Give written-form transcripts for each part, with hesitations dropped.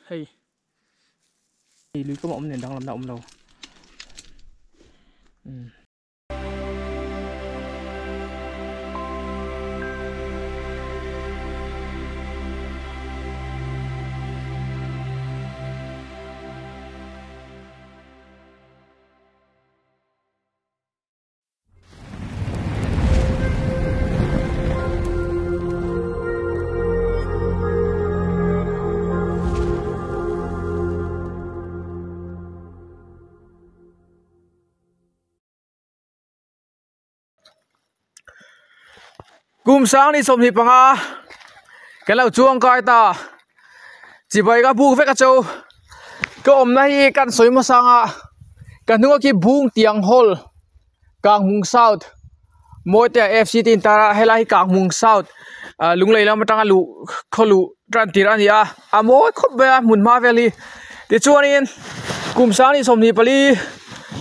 hay lưới có mỏng này đang làm động đâu. Kum sáng đi sôm thì bằng à cái lâu chuông coi ta chỉ vậy cái buông với cái châu cái ôm này căn soi mà sang à cái nữa cái buông tiếng hol càng mung south mỗi cái FCT ta hay là càng mung south lung lấy làm tăng lũ kholu tràn tiran đi à mỗi khóc về mun ma valley thì chuan in kum sáng đi sôm thì pali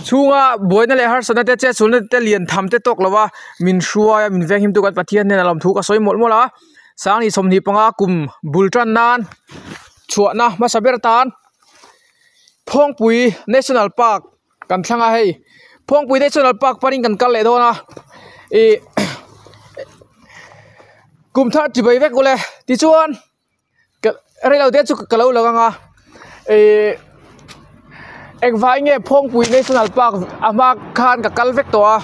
chunga boy na le har sana te che chun te lian tham te tok lawa min shuaya min veng him tu kan pathian ne lam thu ka soi mol mola sang ni somni panga kum bultran nan chuana ma saber tan Phongpui National Park kan thanga hei Phongpui National Park paring kan kal le dona e kum tha ti bai vek ole ti chuan re lo te chu ka lo langa e ek vai nge Phongpui National Park ama khan ka kal vek to a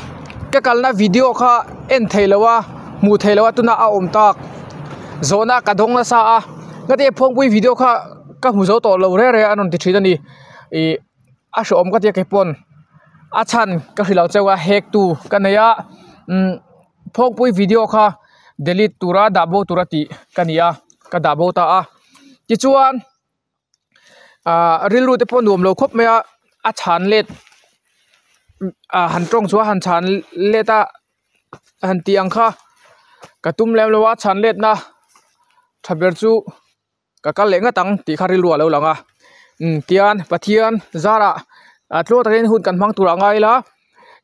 ka kalna video kha en theilawa mu theilawa tuna a om tak zona ka dong na sa a ngate Phongpui video kha ka mu zo to lo re anon ti thidani e a sho om ka te ke pon a chan ka hilau chewa hek tu kanaya Phongpui video kha delete tura dabo turati kania ka dabo ta a ti chuan ril ru te pon nuam lo khop me a chan let han trong chu han chan leta han tiang kha ka tum lem lo wa chan let na thaber chu ka kal lenga tang ti kha ril ru lo langa tian pathian zara tlo tarin hun kan mang tura ngai la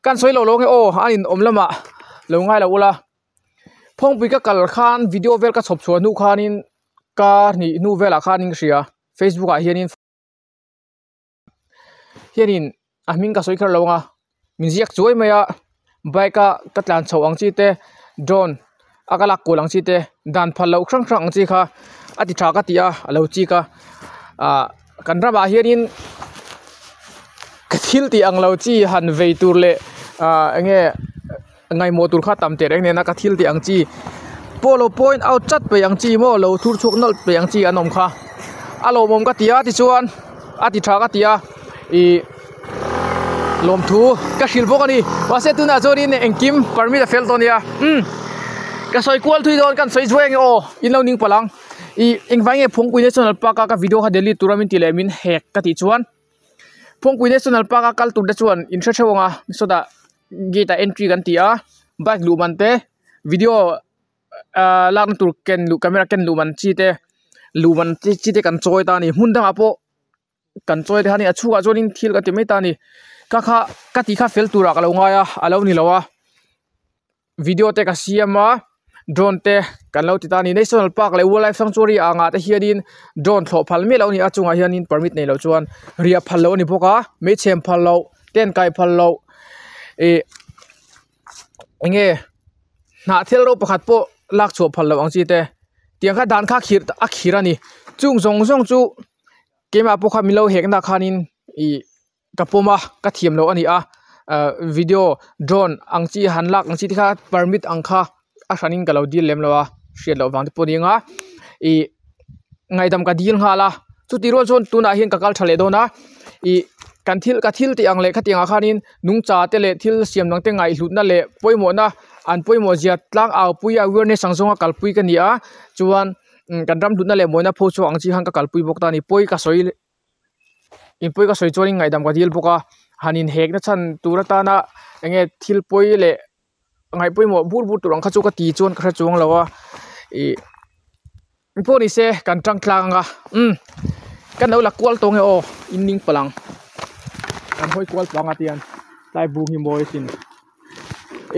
kan soi lo nge o anin om lama lo ngai la ula Phongpui ka kal khan video vel ka chhop chhuan nu khanin ka ni nu vela khanin ria Facebook a hianin aming ka soi khar longa min ziak chuai maya bike ka tlan chho ang chi te drone akala kolang chi te dan phal lo khrang khrang chi kha ati tha ka tia alo chi ka kan ra ba hianin ka thil ti ang lo chi han vei tur le nge ngai mo tur kha tam te reng ne na ka thil ti ang chi polo point out chat pe ang chi mo lo thur chuk nol pe ang chi anom kha alo mom ka tia ti chuan ati tha ka tia i lom thu ka hil bok ani wase tuna zorin engkim permit a fel tonia ka soi kwal thui don kan soi jueng o in lo ning palang i engwai nge Phongpui National Park ka video ha delete turamin tilemin hek ka ti chuan Phongpui National Park ka kal tur da chuan in thra thawanga soda gate entry kan tia bike lu man te video lang tur ken lu camera ken lu man chi te lu man chi te kan choi ta ni hun dang apo kan choi de hani achuga jonin thil ka ti mai ta ni ka kha ka ti kha fel tura ka lo nga ya alo ni lawa video te ka siama drone te kan lo ti ta ni National Park le wildlife sanctuary anga te hianin drone thlo phal me lo ni achunga hianin permit nei lo chuan ria phal lo ni boka me chem phal lo ten kai phal lo e nge na thel ro pakhat po lak chu phal lo ang chi te tiang kha dan kha khir a khirani chung zong zong chu kema po kha milo hek na khanin i kapoma ka thiam lo ani a video drone angchi hanlak angchi kha permit angkha a hraning kalo deal lem lawa hriat lo wang te poninga i ngaidam ka deal ngala chu ti ro zon tuna hian ka kal thale dona i kan thil ti ang le khatianga khanin nung cha te le thil siam nang te ngai hlut na le poimo na an poimo zia tlang aw pui awareness sangjong kal pui ka nia chuan kan ram hlut na le moina pho chu angchi hang ka kal pui bok ta ni poi ka soi in poi ka soi chuan ngaidam ka deal boka hanin hek na chan turata na enge thil poi le ngai poimo bur bur turang kha chu ka ti chuan khra chuang lawa i poni se kan tang tlanga kan lo la kwal tong he o inning palang kan hoi kwal panga tian tai bu hi boy sin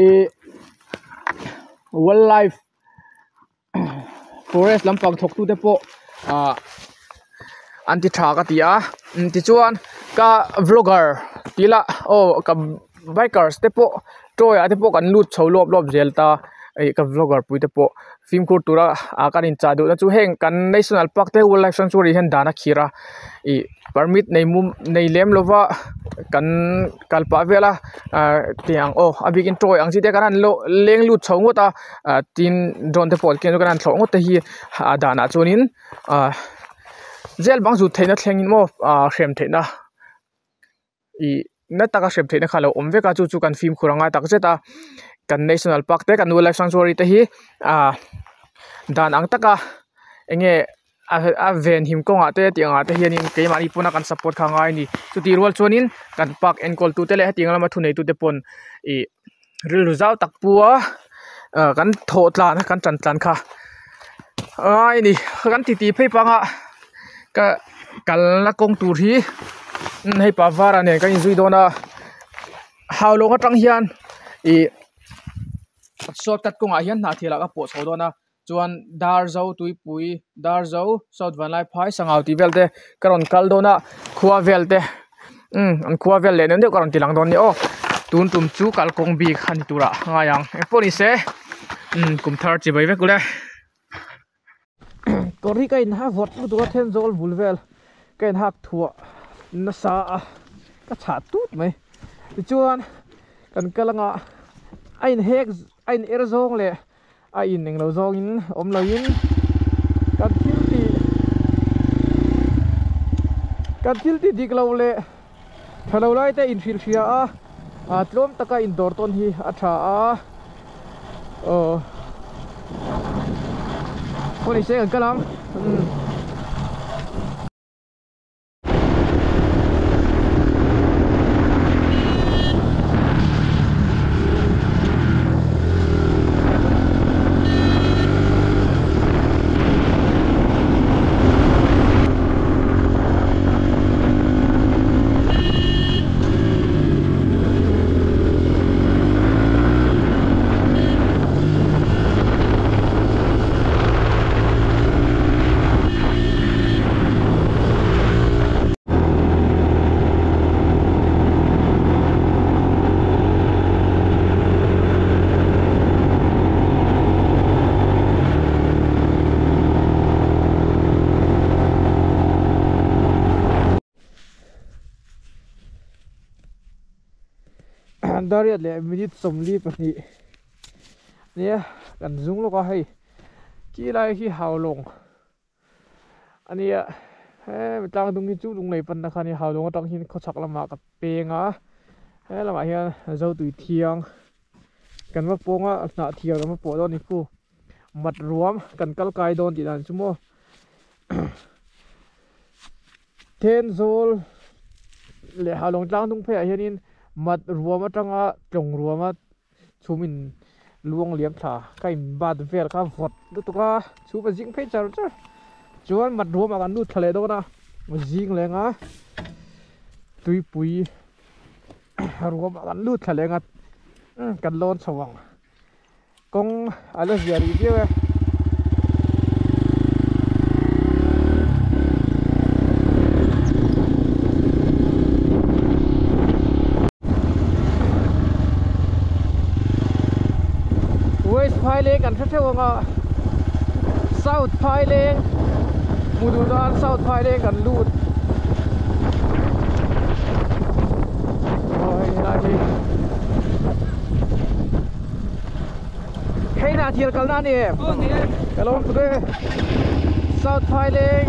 e wildlife forest lampang thok tu te po anti tha ka tia ti chuan ka vlogger tila ka bikers te po toya te po kan lut chho lop zelta ai ka vlogger pui te po film kur tura kan in cha du na chu heng kan national park te wildlife sanctuary hen dana khira I permit nei mum nei lem lova kan kalpa vela tiang abigin toy ang chite kan lo leng lut chho ngota tin drone te pol ken kan thlo ngota hi dana chunin zel bang zu theina thlengin mo hrem theina I na taka hrem theina khalo omveka chu kan film khuranga tak zeta kan national park te kan wildlife sanctuary te hi dan ang taka enge a ven him konga te tianga te hianin keimani puna kan support kha ngai ni chuti rol chuanin kan park and call tu te le tianga ma thunei tu te pon ril ruzau takpua kan tho tlan kan chan tlan kha ai ni kan ti phei panga ka kalna kong tur hi hei pa vara ne kan zui dona hawlonga tang hian shortcut konga hian na thela ka po chodona chuan darzo tuipui darzo south vanlai phai sangau ti velte karon kaldona khuwa velte an khuwa vel le ne karon tilang don ni tun tum chu kalkong bi khani tura ngayang poni se kum thar chi bai ve kule kori ka in ha vot tu ka then zol bulvel ken hak thua na sa ka cha tut mai chuan kan kalanga ain hek ain erzong le in ning lo zong in om lo in kan thil ti dik lo le thalo lai te in fil thia tlom taka in dor ton hi atha poni se kan kalam Daria le minute somli pani nia kan zung lo ka hei ki lai hi hawlong ania tang dung ni chu dung nei pan na khani hawlong tang hin kho chak lama ka penga lama hian zo tui thiang kan ma ponga na thiang ma po do ni ku mat ruam kan kal kai don ti dan chumo ten zol le hawlong tang dung phe hianin mat ruama tanga tlong ruama chumin luang liam tha kai bad vel ka vot tu ka chu ba jing phei char cha chuan mat ruama kan nu thale do na jing lenga tuipui ruama kan nu thale nga kan lon chawang kong ala ziari dia Phai Leng kan theu nga South Phai Leng mududan South Phai Leng kan lut oi lagi hey na thial kalna ni kalon tu South Phai Leng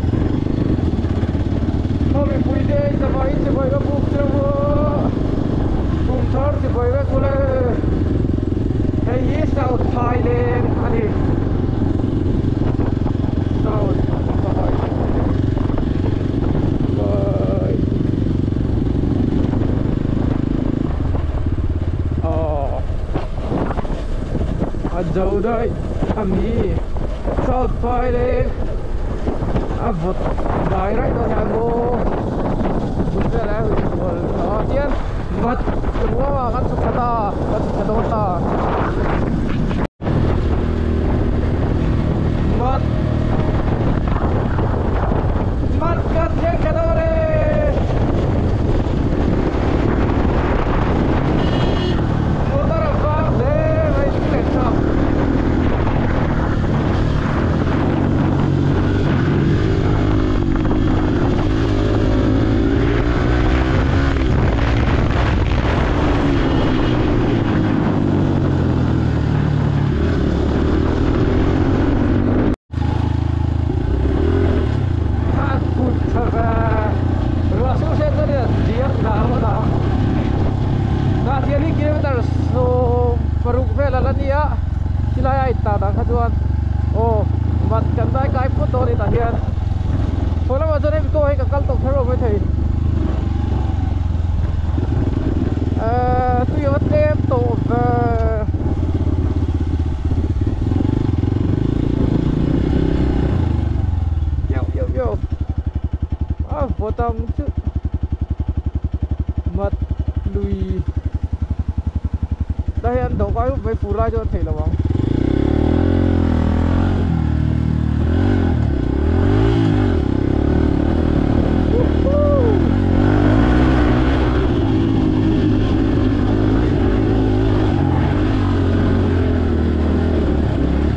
hobi pui de sabai se boi ga buk trevo bum thar se boi ga kule hey South Phai Leng ani South Phai bye ajau dai ami South Phai Leng avot dai rai to hango bunga la hul tian mat semua kan sukata kan sukata mat kat ai ta đang khát chuan ô mặt chân tay cái photo đi ta hiền thôi là mà cho nên tôi cả căn tộc theo rồi mới thấy tôi vẫn đem tổ yo vô tâm chứ mặt lùi đây anh đâu có mấy phù ra cho thầy là không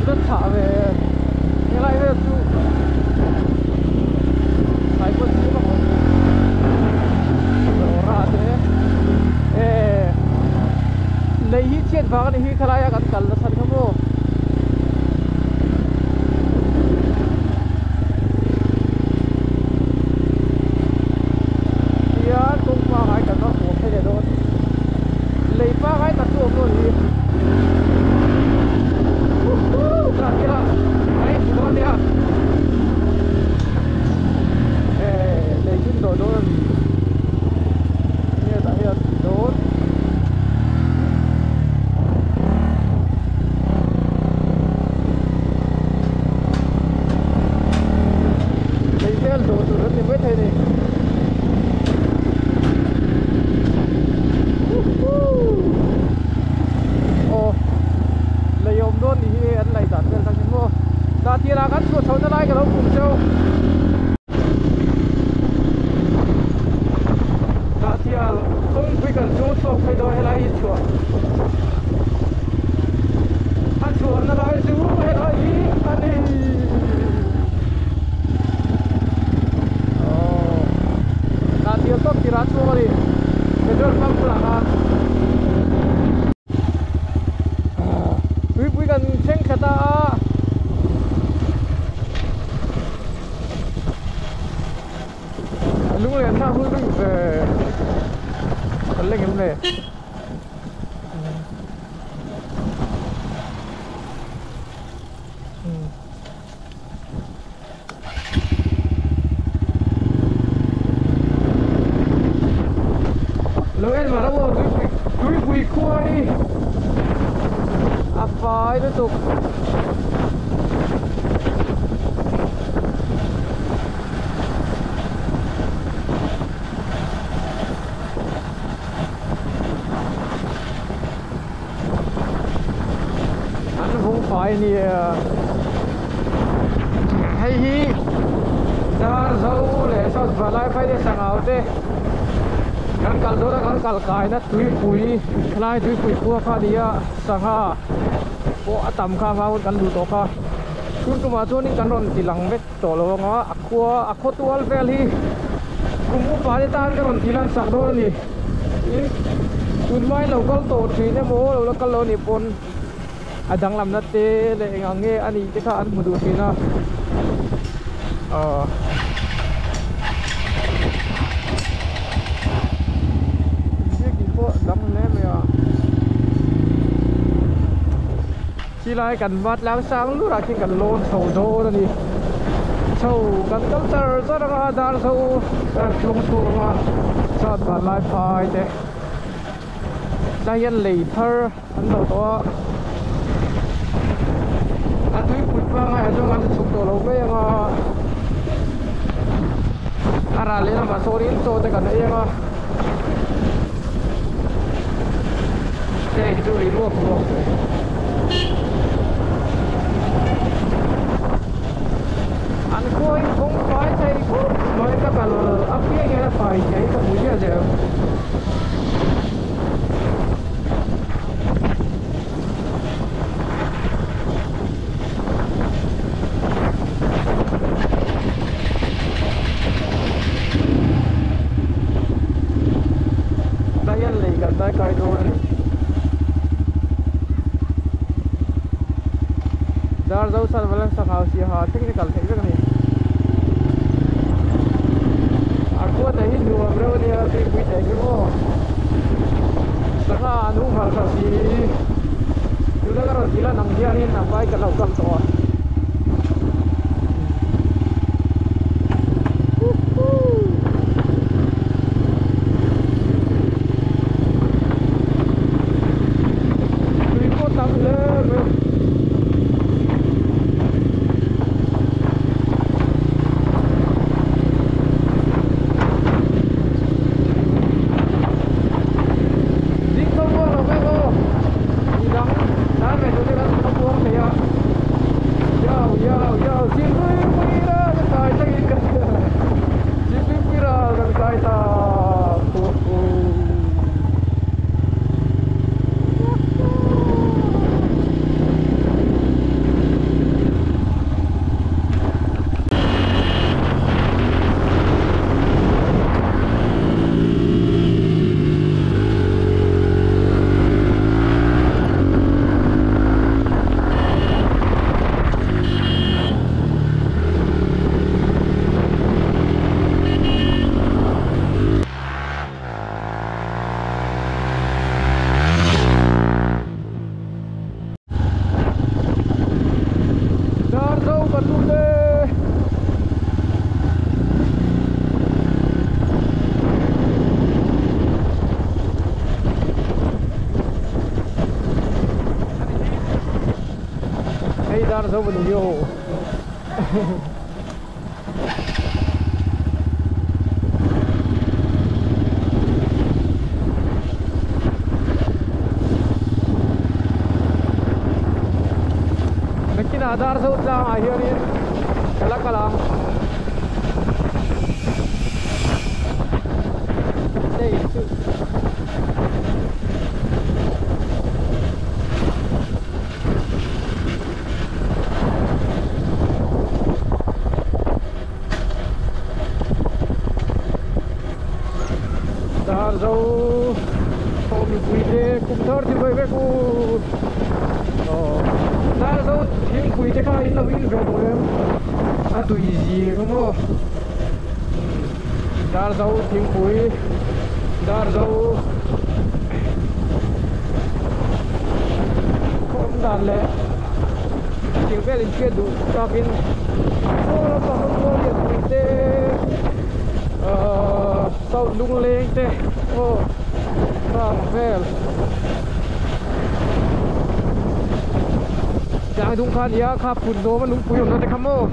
rất thả về như này bây giờ phải quân sĩ mà ra thế lấy hít chết vào cái hít khai kan kal san không ô ya tung pa hai kan nó của cái đó lấy pa hai ta tu ko đi ra kia ai đó đi à lấy chút đồ đó như tại hiện đó đồ từ rất nhiều thế này ô lấy ôm đôn thì anh lấy tận cái thằng mua ta tia ra cắn chuột thâu nó lại cái đó cùng châu ta tia không phải cần chuột sọc phải đòi lại chuột anh chuột nó lại chuột phải lại anh đi dia top tirat suari petrol pump lah we kan cheng khata lung le na hu lu leng em le lo en mà đâu túi quỳ cua đi à phải tiếp tục anh không phải nè hay hi ra dâu để sao và lại phải để sang áo thế kan kal dora kan kal kai na tui pui khlai tui pui khu kha dia sanga po atam kha ma kan du to kha kun tu ma chu ni kan ron tilang vet to lo nga akho tual vel hi kumu pa de tan kan ron tilang sak do ni kun mai lo kal to thi ne mo lo kal lo ni pon adang lam na te le nge ani te kha an mu du thi na đâm ném rồi chỉ lại cần vắt láng sáng lúc nào khi cần lôn sầu đô đó đi sầu cần tâm tơ rất là đa sầu chung chung mà sao bạn lại phải thế đây là lì thơ anh đầu to anh thấy cụt vang hay cho anh chụp đồ lâu với mà ara lên mà số đến số thì cần đấy mà đây chú ý mua của anh coi không phải thấy cũng nói các bạn ấp kia nghe là phải thấy các mũi giờ giờ đây anh lấy gần đây coi thôi dar dau sal walang sangaw si ha technical thei vek ni aku ta hi nu amro ni a ti pui thei ko sanga anu mal kha si tu la ro tila nang dia ni na pai cái đầu cầm to Dar zo bên vô Mekin adar zo lang ahian ni kalak kalang đây dâu không bị quỳ thế cũng thở thì với cái cô đã dâu thiên quỳ thế khai nó in rồi em à tùy gì không có đã dâu thiên quỳ đã dâu không đàn lệ tiếng về lên kia đủ cho cái số nó còn không có điện quỳ thế sau lung lên thế ô vâng vel jangan dung kan ya kapun do man dung puyong nanti kamu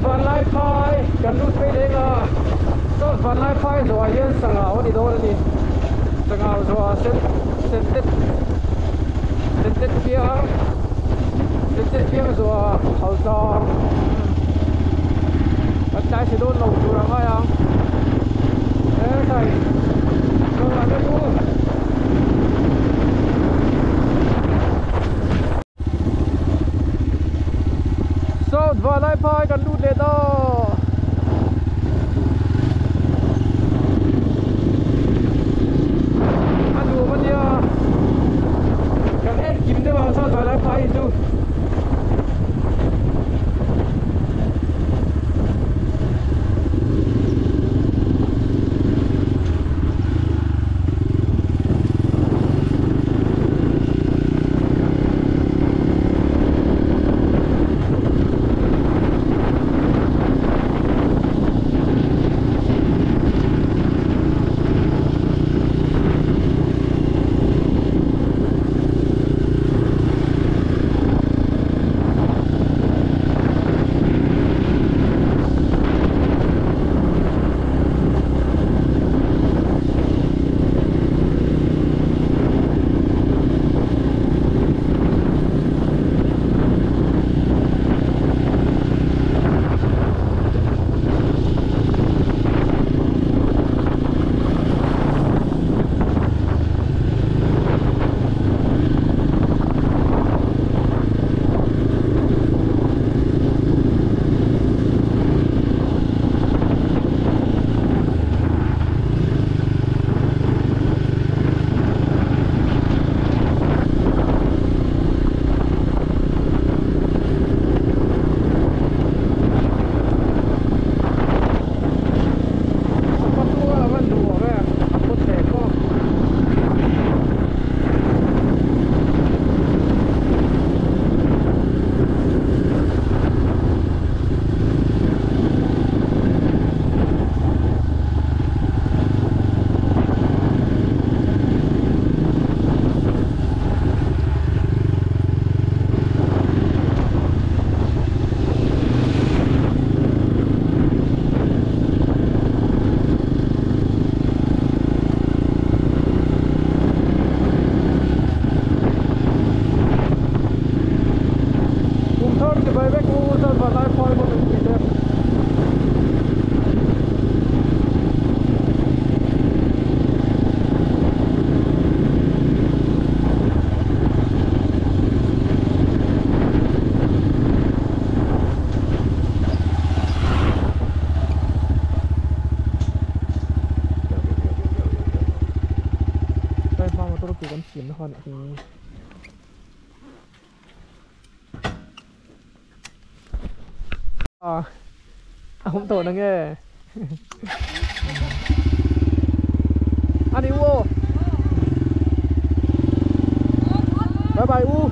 van lai phai kan lut pe denga so van lai phai zo hian sangao ni do ni sangao zo sen tet piang zo hau sa at tai se don lo tu rang ai ang thai so la tu South Van Lai Phai kan lut le to anu mania kan et kim de bang South Van Lai Phai tu kiếm nó hơn thì không tổ nó nghe anh đi u bye bye u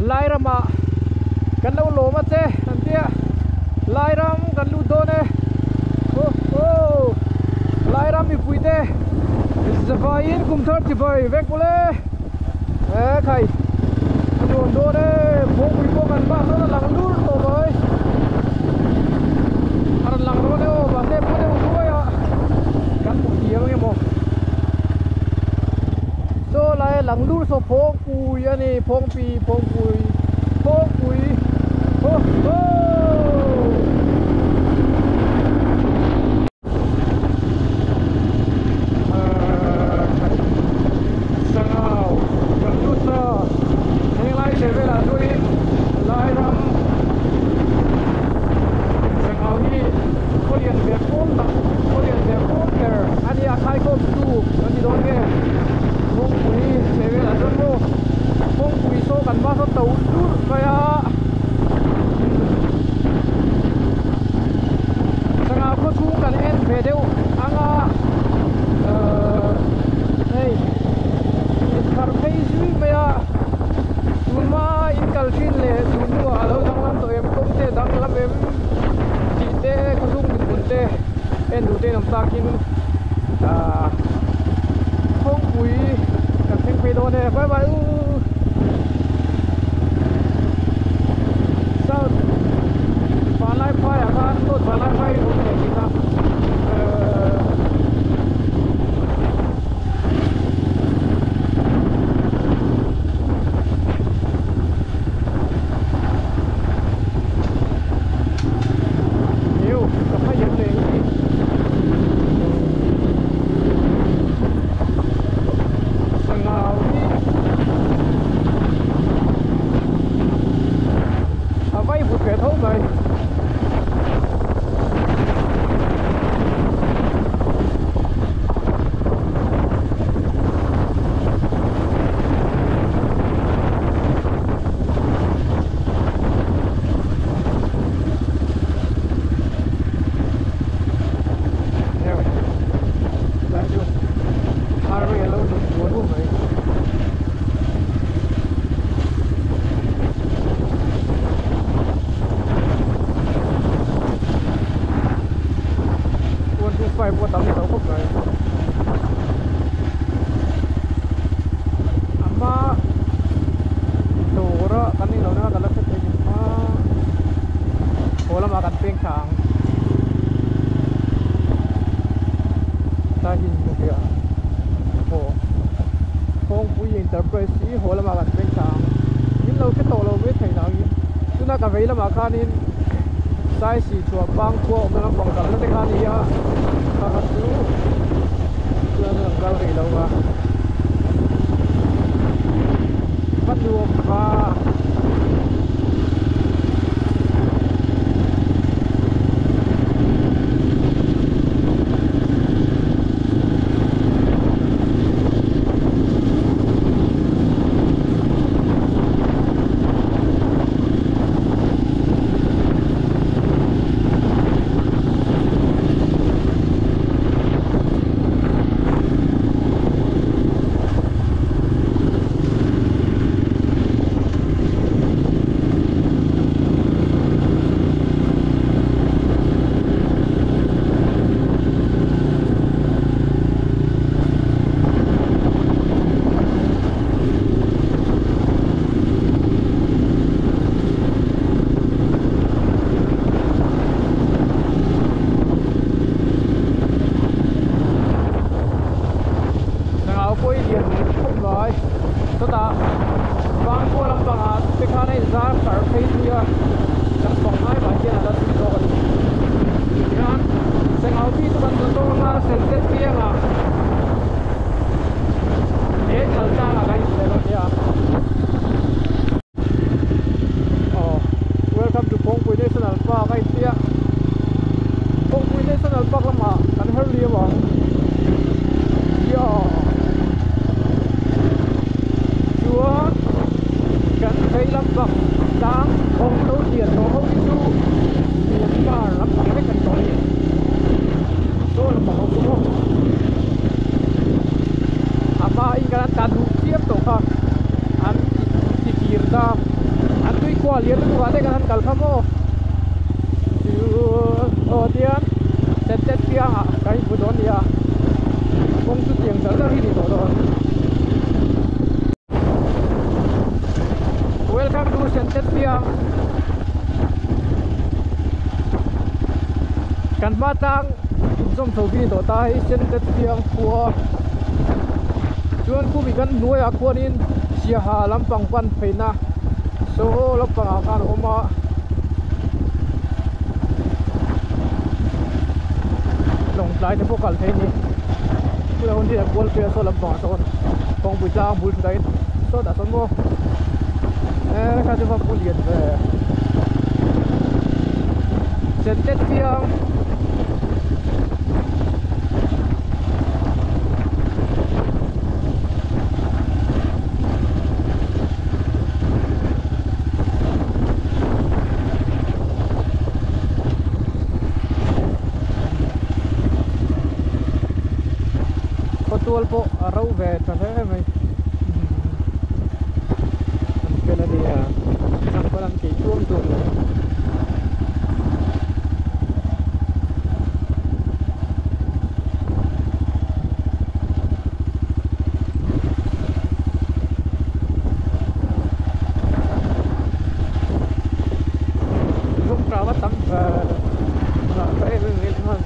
lai rama kan lo lo ma che an tia lai ram kan lu do ne oh lai ram mi pui te zavain kum thar ti bai vek bole khai an do ne bong pui ko kan ba so lang dur to bai ar lang ro ne o ba te pu ne u ya kan pu ti lo nge mo so lai lang dur so phong pui ani phong pi phong pui so kal thin le chu nu alo dang lam to em kom te dang lam em chi te ko dung din bun te en du te nam takin không quý các thành phê đồ này bye bye sao phá lại phai à bạn tốt phá lại phai không thể gì cả nhiều các phải dẫn lên vay vụt kẻ thấu này phải buat tàu tàu khúc này ama tora kan ni lona galak sa tingin wala makan ping chang tahin mo kaya Phong Phú Enterprise wala makan ping chang yin lo ke to lo we thai na yin tuna ka veila ma khanin sai si chua bang ko na bang kal na te khani ya ka tu na kal ri lo wa bắt được và lihat tu ada kan kal kamu dia set tiang kai budon dia kong tu tiang salah ini tu welcome to set tiang kan matang som thau bi to tai set tiang khua chuan ku bi kan nuai a khuanin sia ha lampang pan pheina so lampang a kan oma long lai te pokal the ni pula hon dia bol pe so lampang so kong bu tlang bul dai so da son mo ka te va pul yet ve set tiang tual po araw ve ta he mai pela dia tuom tuom lúc ra bắt tắm và phải nghĩ hơn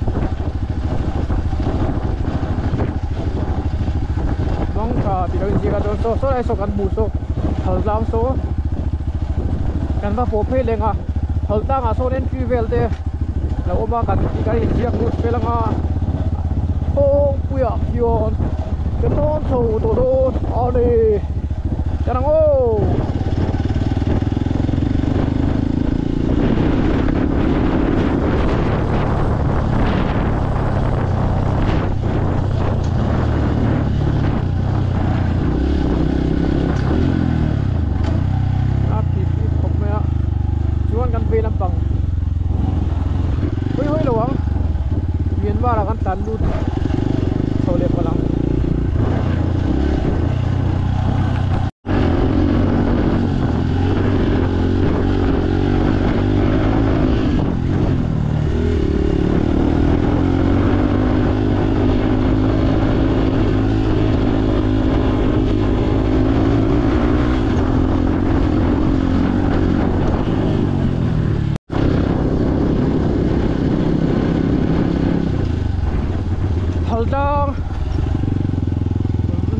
mong thà bị đôi gì cả tôi số này số căn bù số hal làm số căn va phổ phê lên à hal ta ngã số đến truy về thế là ôm căn chỉ cái gì cũng phải là ngã ô quỷ à yon cái non sầu tổ đô ở đây cái nào ôว่ากันตันรูดเขาเรียกว่าหลังHaldang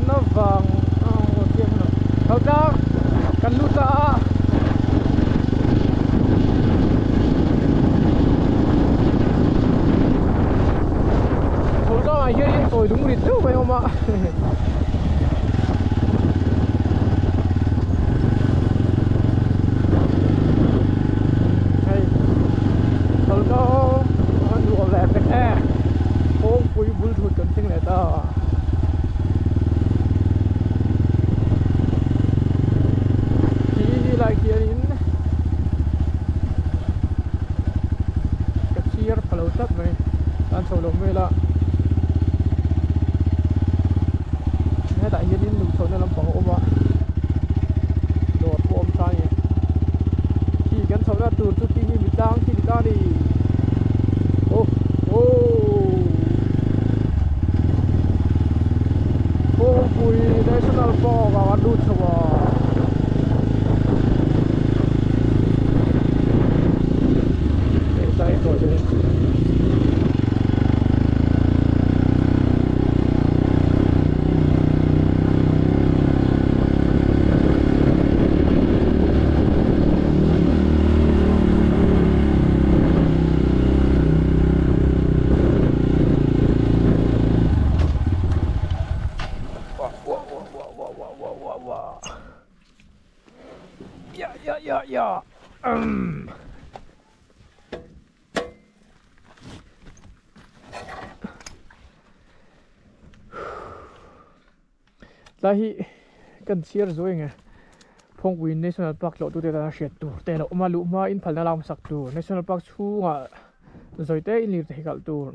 Navang Haldang Kaluta Haldang ay yun tôi đúng rito phải không ạ hey Haldang anh đùa lẹ cái không quý bút thuật cần sinh này ta chỉ lại kia in cái chia phải lâu tất này anh sầu đồng về là ngay tại hiện in lục sầu nên làm phòng ôm ạ đồ của ôm sai chỉ cần sầu ra từ chút tí mình tăng chỉ đi ca đi ô ô Pui National Park akan dut semua. Saya itu je. Ja. Lahi kan share rồi nghe. Phongwin National Park lo tu te ta shet tu. Te lo ma lu ma in phal na lam sak tu. National Park chu nga rồi te in lir te gal tu.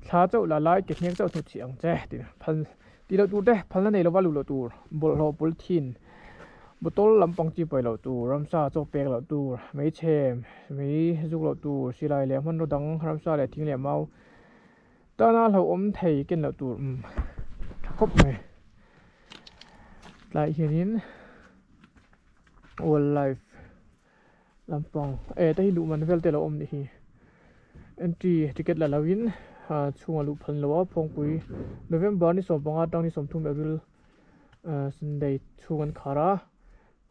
Tha chau la lai ke hnek chau thu chiang che ti phal ti lo tu te phal na nei lo walu lo tu. Bol lo bol thin. Botol lampang chi pai lo tu ramsa chok pek lo tu mei chem mei juk lo tu silai le man ro dang ramsa le thing le mau ta na lo om thei ken lo tu khop me lai hianin all life lampang ta hi lu man vel te lo om ni hi entry ticket la lawin chunga lu phan lo phongpui November ni som panga tang ni som thum April Sunday chungan khara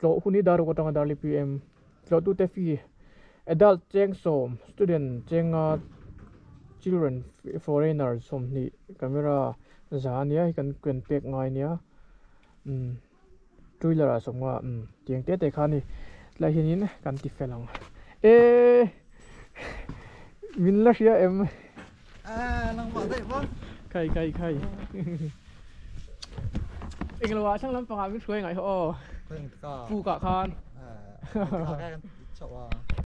lo huni daru ko tanga darli PM lo tu te fi adult cheng som student cheng children foreigners som ni camera zania kan kwen pek ngai nia trailer som nga tiang te khani la hinin kan ti felang min la ria em nang ma dai bon kai englawa chang lam panga mi thoi ngai ho เพิ่งก็ pu ka khan เขาแค่กันชอบว่า